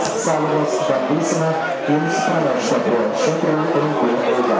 Todas sąlygos bandysime jums pranešti apie šiandien rungtynių eigą.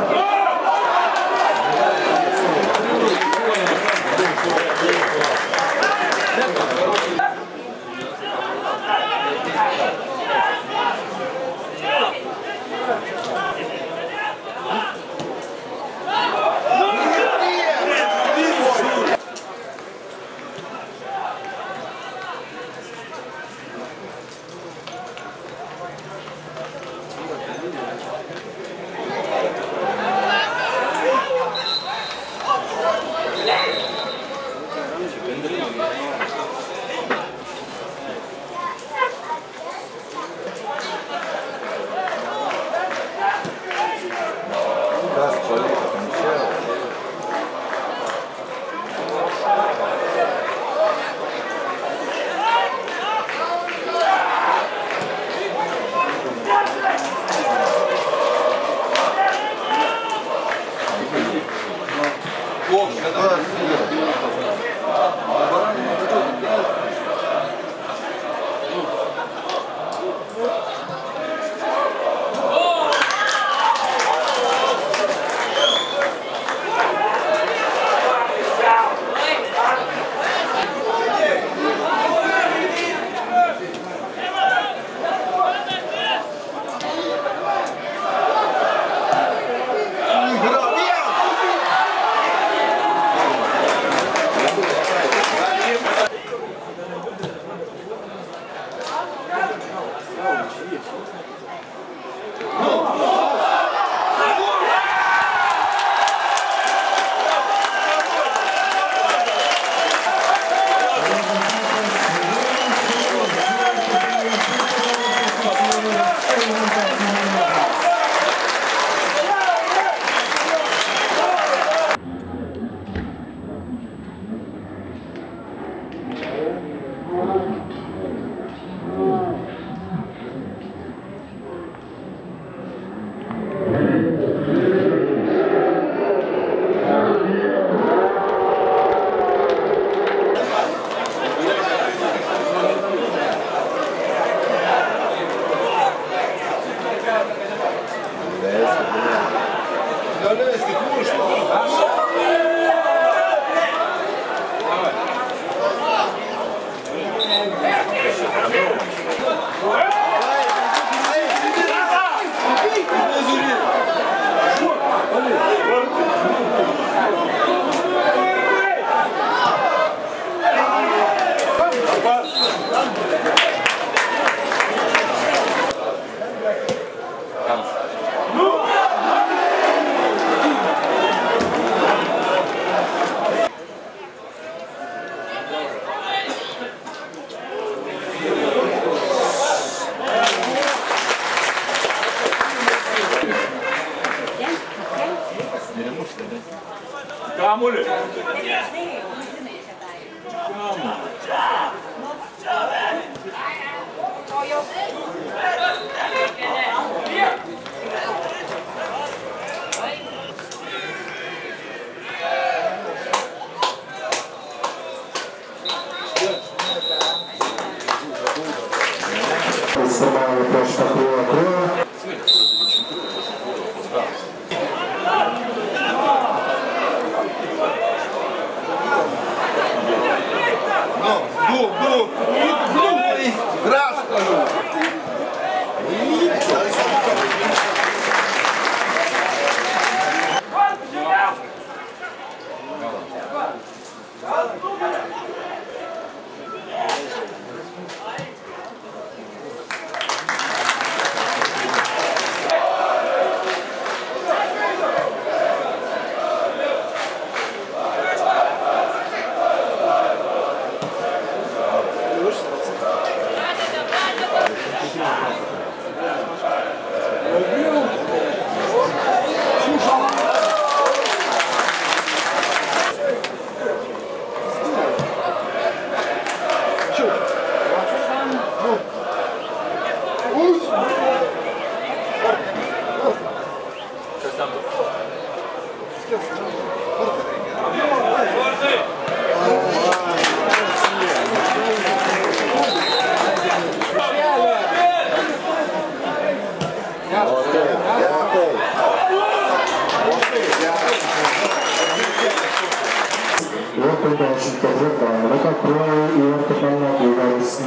Kamuolį. Pirmąjį prieš Pakruoją.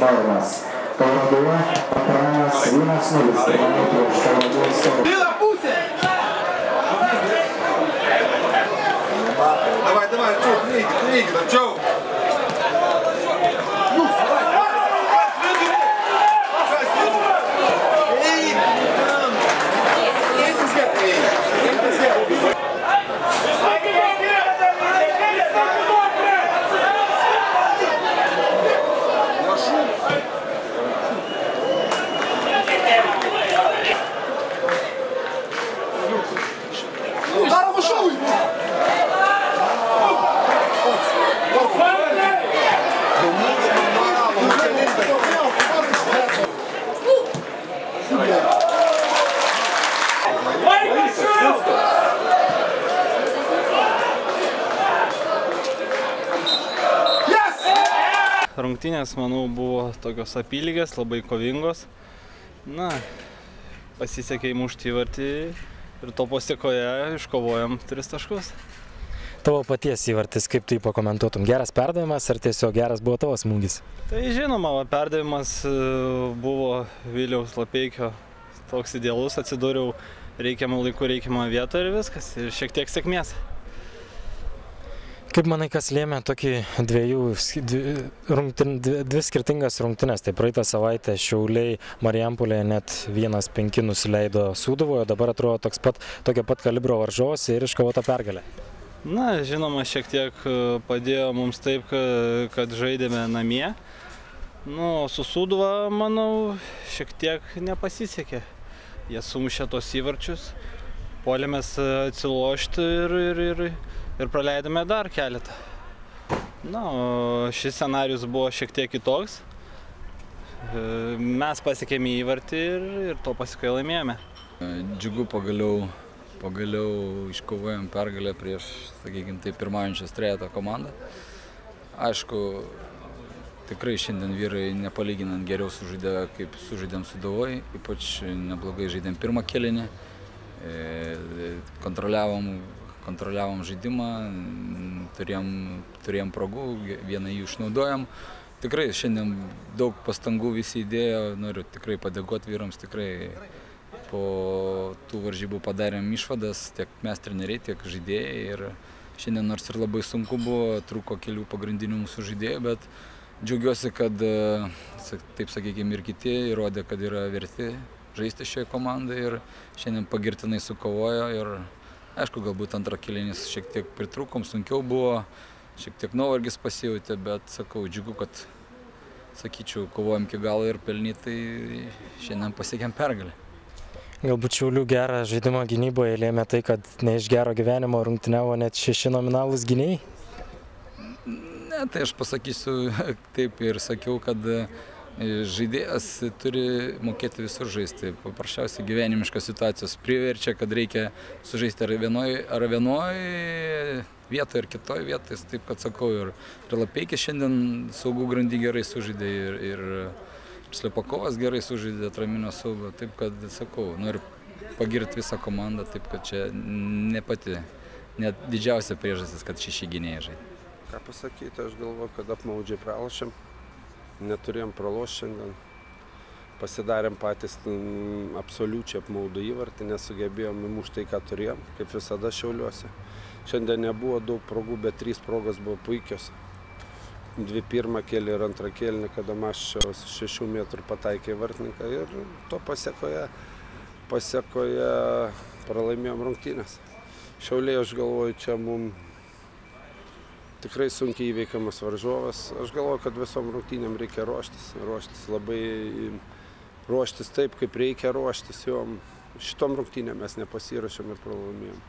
Bauras. Tauragėje Patranas 1-0. Pirmame prieš Tauragės Tauragės. Byla pusė! Давай, Арчук, книги, Арчук! Rungtynės, manau, buvo tokios apylygės, labai kovingos. Na, pasisekė įmušti įvartį ir to pasiekoje iškovojom 3 taškus. Tavo paties įvartis, kaip tai pakomentuotum? Geras perdavimas ar tiesiog geras buvo tavo smūgis? Tai žinoma, perdavimas buvo Viliaus Lapeikio toks idealus, atsidūriau reikiamą laiku, reikiamą vietą ir viskas, ir šiek tiek sėkmės. Kaip manai, kas lėmė tokį dvi skirtingas rungtynes? Tai praeitą savaitę Šiauliai Marijampolėje net 1-5 nusileido Sūduvoje, dabar atrodo tokia pat kalibro varžovas ir iškovota pergalė. Na, žinoma, šiek tiek padėjo mums taip, kad žaidėme namie. Nu, su Sūduva, manau, šiek tiek nepasisekė. Jie sumušė tos įvarčius, puolėmės atsilošti ir praleidome dar keletą. Na, šis scenarius buvo šiek tiek kitoks. Mes pasiekėme įvartį ir to pasiekoje laimėjome. Džiugu, pagaliau iškovojom pergalę prieš, sakykime, tai pirmaujančios trejeto komandą. Aišku, tikrai šiandien vyrai nepalyginant geriau sužaidė, kaip sužaidėm Sūduvoj, ypač neblogai žaidėm pirmą kėlinį, kontroliavom žaidimą, turėjom progų, vieną jų išnaudojom. Tikrai šiandien daug pastangų visi įdėjo, noriu tikrai padėkoti vyrams, tikrai po tų varžybų padarėm išvadas, tiek mes treneriai, tiek žaidėjai. Ir šiandien nors ir labai sunku buvo, trūko kelių pagrindinių mūsų žaidėjų, bet džiaugiuosi, kad, taip sakykime, ir kiti įrodė, kad yra verti žaisti šioje komandoje ir šiandien pagirtinai sukovojo. Ir aišku, galbūt antrą kėlinį šiek tiek pritrūkom, sunkiau buvo, šiek tiek nuovargis pasijautė, bet sakau, džiugu, kad, sakyčiau, kovojom iki galo ir pelnytai šiandien pasiekėm pergalę. Galbūt Šiaulių gerą žaidimą gynyboje lėmė tai, kad ne iš gero gyvenimo rungtyniavo net 6 nominalūs gynėjai? Ne, tai aš pasakysiu taip ir sakiau, kad žaidėjas turi mokėti visur žaisti. Paprasčiausiai gyvenimiškos situacijos priverčia, kad reikia sužaisti ar vienoj vietoje, ar kitoj vietoje. Taip, kad sakau, ir Lapeikis šiandien saugų grandį gerai sužaidė, ir Slepakovas gerai sužaidė atraminio saugo. Taip, kad sakau, noriu pagirti visą komandą, taip, kad čia ne pati, net didžiausia priežastis, kad 6 gynėjai žaidė. Ką pasakyti, aš galvoju, kad apmaudžiai pralošėm. Neturėjom pralošti šiandien, pasidarėm patys absoliučiai apmaudų įvartį, nesugebėjom įmušti tai, ką turėjom, kaip visada Šiauliuose. Šiandien nebuvo daug progų, bet 3 progos buvo puikios. 2 pirmą kėlį ir antrą kėlinį, kada Maščiaus 6 metrų pataikė vartininką ir to pasiekoje pralaimėjom rungtynės. Šiauliai, aš galvoju, čia mums tikrai sunkiai įveikiamas varžovas. Aš galvoju, kad visom rungtynėm reikia ruoštis taip, kaip reikia ruoštis jom. Šitom rungtynėm mes nepasiruošėm ir pralaimėjom.